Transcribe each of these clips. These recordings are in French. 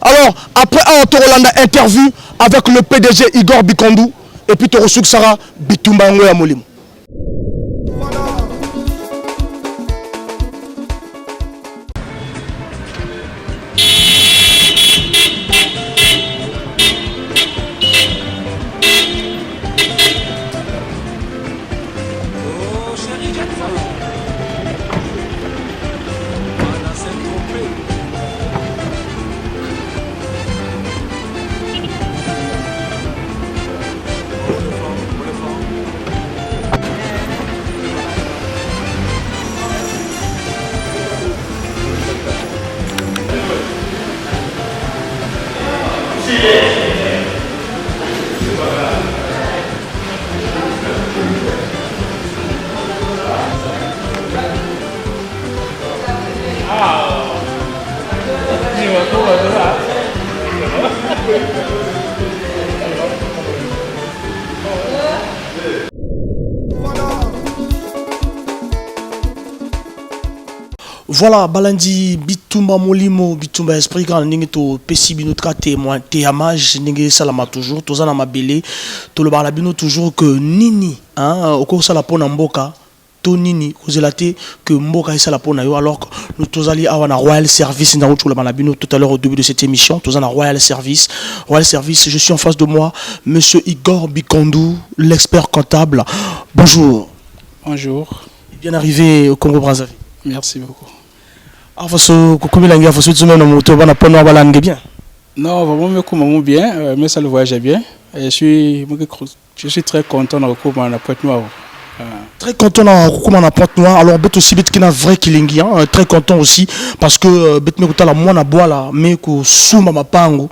Alors, après un Torolanda interview avec le PDG Igor Bikondou et puis Torosuk Sara Bitumba Ngoya Molimo. Voilà, Balandi, Bitumba Molimo, Bitumba Esprit, quand on to Pessi Binutra témoin, téamage, Ningue Salama toujours, Tozana Mabele, Tolo Barlabino toujours que Nini, au cours de la Ponamboka, Tonini, Ozelate, que Mboka et Salapona, alors que nous tous allés à un Royal Service, tout à l'heure au début de cette émission, tous en Royal Service, je suis en face de moi, monsieur Igor Bikondou, l'expert comptable. Bonjour. Bonjour. Bien arrivé au Congo-Brazzaville. Merci beaucoup. Ah, bien. Non, vraiment bien, mais ça le voyage bien. Je suis très content de recouvrir la Pointe-Noire. Très content de recouvrir la Pointe-Noire. Alors, bet aussi bet qui a vrai killing, très content aussi parce que bet me la moine bois là, mais que souma ma pango,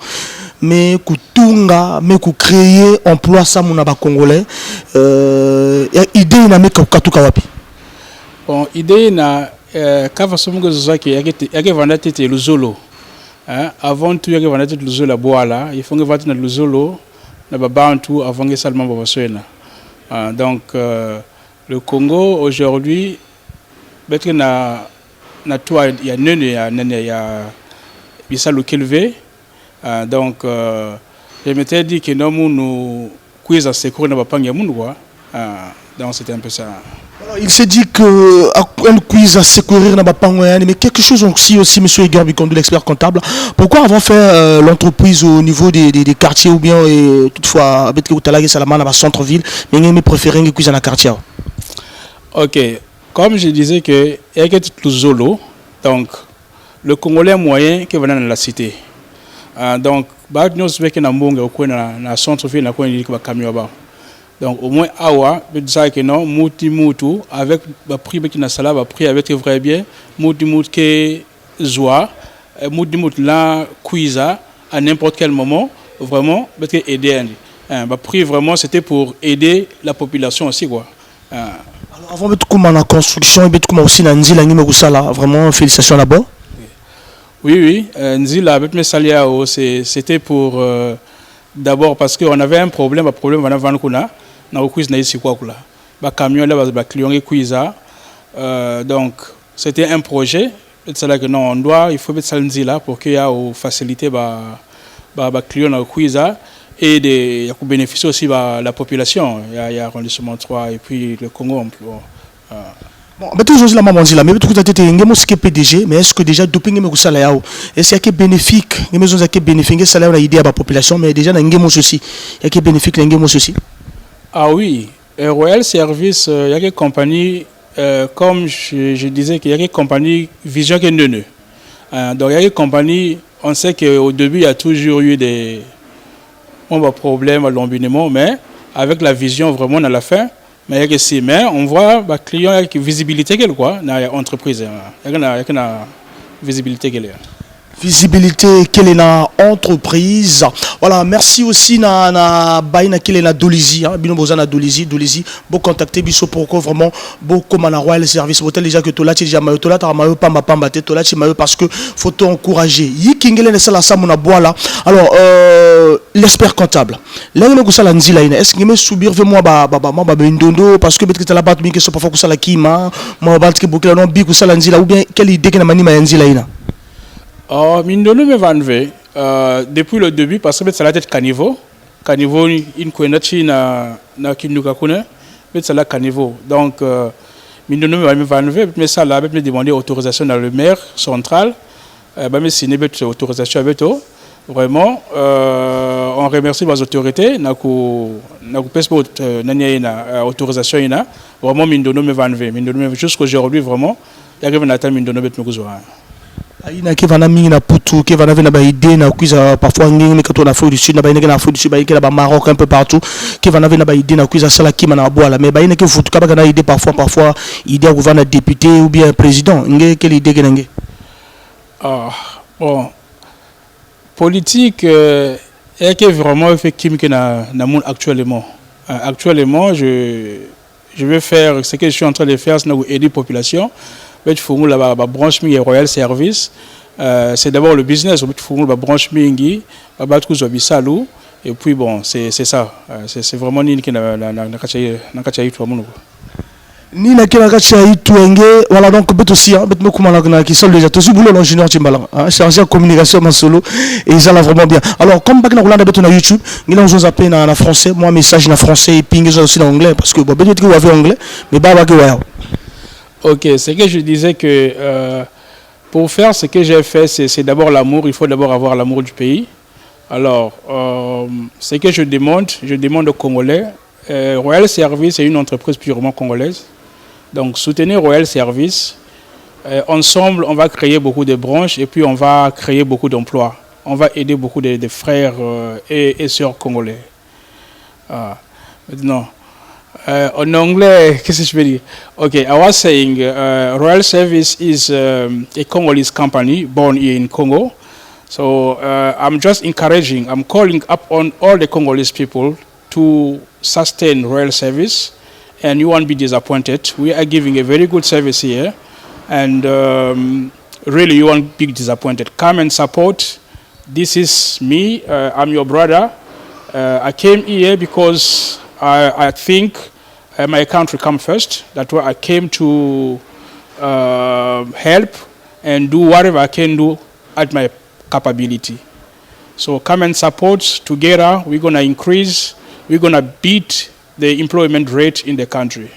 mais que tunga, mais que créer emploi ça mon aba congolais. Idée na me katuka wapi. Bon, idée na kava somungo zaki yake vanda tete luzolo. Avant tout yake vanda tete luzolo bois là, il faut que vanda na luzolo na babantu avant que seulement babaswena. Donc le Congo aujourd'hui peut-être na toi il y a nene il y a bisalu kelvé. Donc je m'étais dit que nous quiz à secours na bapanga munwa. Donc c'était un peu ça. Alors, il s'est dit que un quiz à secourir n'a pas mais quelque chose aussi monsieur Igor Bikondou, l'expert comptable. Pourquoi avoir fait l'entreprise au niveau des quartiers ou bien toutefois avec Outalaga Salama dans le centre-ville, mais préféré que quiz dans le quartier. Ok, comme je disais que il y a tout Zolo, donc le Congolais moyen qui venait dans la cité. Donc bah nous savons que na mbonga au coin na centre-ville na coin il y a camion là. Donc au moins awa ça que non mutu avec le prix qui na sala va prix avec vrai bien mutu que joie mutu là cuisa à n'importe quel moment vraiment parce que aider le prix vraiment c'était pour aider la population aussi quoi. Alors avant de comment la construction et comment aussi na nzila ngime kusala vraiment félicitations là-bas. Oui nzila avec mes salia c'était pour d'abord parce qu'on avait un problème on a vankuna na quiz na ici quoi là ba camion là ba client quiza donc c'était un projet c'est là que non il faut mettre ça là pour qu'il y a facilité ba client na quiza et il y a bénéficier aussi la population il y a arrondissement 3 et puis le Congo emploi. Bon, mais toujours la maman dit là, mais tout à fait ngemo ce PDG, mais est-ce que déjà doping ngemo kusala yao, est-ce qu'il y a bénéfique, ngemo zon zake bénéfique, ça là on a idée à la population, mais déjà ngemo ceci, il y a qui bénéfique ngemo ceci. Ah oui, Royal Service, il y a des compagnies, comme je disais, qu'il y a des compagnies vision qui est donc il y a des compagnies, on sait qu'au début il y a toujours eu des problèmes à l'embinement, mais avec la vision vraiment à la fin. Mais on voit les clients avec visibilité dans l'entreprise. Il y a une visibilité qui est là. Visibilité quelle est la entreprise. Voilà, merci aussi na baina quelle est la Dolizi bino bozana Dolizi beau contacter biso pourquoi vraiment beau comme na Royal Service hôtel déjà que tola déjà mayo tola ta mayo pamba te tola ti mayo parce que faut encourager yikingele na sala sa mona bois là. Alors l'expert comptable là on ko sala nzila ina est-ce que me subir vraiment ba ndondo parce que peut-être la battu que so parfois ko sala kima mo bat ke bokela non bi ko sala nzila ou bien quelle idée que na manima nzila ina. Oh, Mindolo me vanve, depuis le début, parce que c'est la tête caniveau. Caniveau, une connaît na kinuka kune, mais c'est la caniveau. Donc, Mindono va me ça là, me demander autorisation dans le maire central, me signer autorisation avec eux. Vraiment, on remercie les autorités, na autorisation ina. Vraiment Mindono me va Mindono jusqu'aujourd'hui vraiment, il y a un Mindono bet me gouzoa. Aïna qui va na mingi na putu, qui va na ba idée na kuiza parfois ngi mais quand on a fait du sud na ba na Afrique du Sud ba na Maroc un peu partout, qui va na ba idée na kuiza sala qui na boala mais ba ina qui fout ka ba na idée parfois idée à gouverner député ou bien président, ngi quelle idée que ngi. Ah bon politique est que vraiment effectivement que na monde actuellement. Actuellement je vais faire ce que je suis en train de faire, c'est aider la population. La branche Royal Service, c'est d'abord le business. La branche Mingi, et puis bon, c'est ça. C'est vraiment Nini qui n'a ni na kila kacha itu enge voilà donc bet aussi bet me kuma na qui sont déjà tous boulot l'ingénieur Timbala chargé en communication en solo et ça là vraiment bien alors comme bac na Rolanda bet na YouTube ni na on appelle na français moi message na français et ping aussi en anglais parce que bon bet que vous avez anglais mais bah que ouais. OK, c'est que je disais que pour faire ce que j'ai fait c'est d'abord l'amour, il faut d'abord avoir l'amour du pays. Alors ce que je demande aux Congolais, Royal Service est une entreprise purement congolaise. Donc soutenir Royal Service, ensemble on va créer beaucoup de branches et puis on va créer beaucoup d'emplois. On va aider beaucoup de frères et sœurs congolais. Maintenant, en anglais, qu'est-ce que je veux dire? Okay, I was saying Royal Service is a Congolese company born here in Congo. So I'm just encouraging, I'm calling up on all the Congolese people to sustain Royal Service, and you won't be disappointed. We are giving a very good service here, and really you won't be disappointed. Come and support. This is me. I'm your brother. I came here because I think my country comes first. That's why I came to help and do whatever I can do at my capability. So come and support. Together we're going to increase, we're going to beat the employment rate in the country.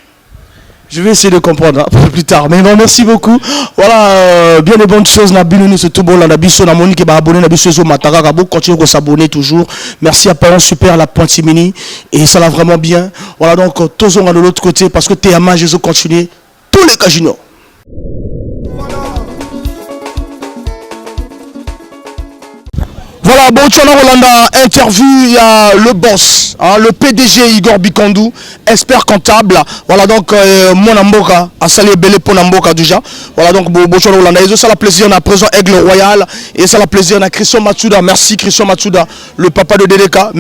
Je vais essayer de comprendre plus tard. Mais bon, merci beaucoup. Voilà, bien de bonnes choses. Nabinoni, c'est tout bon. La biso, na moni qui va abonner, na biso, matara, kabo, continuez à s'abonner toujours. Merci à Parents Super, la Pointe Simini. Et ça va vraiment bien. Voilà, donc, tous on de l'autre côté parce que TMA, Jésus continue. Tous les cas juniors. Voilà, bon, tu as Rolanda, interview, il y a le boss, hein, le PDG Igor Bikondou, expert comptable. Voilà, donc, mon amboka, à saluer Belé pour Namboka déjà. Voilà, donc, bon, tu as Rolanda. Et ça, la plaisir, on a présent Aigle Royal. Et ça, la plaisir, on a Christian Matsuda. Merci, Christian Matsuda, le papa de DDK.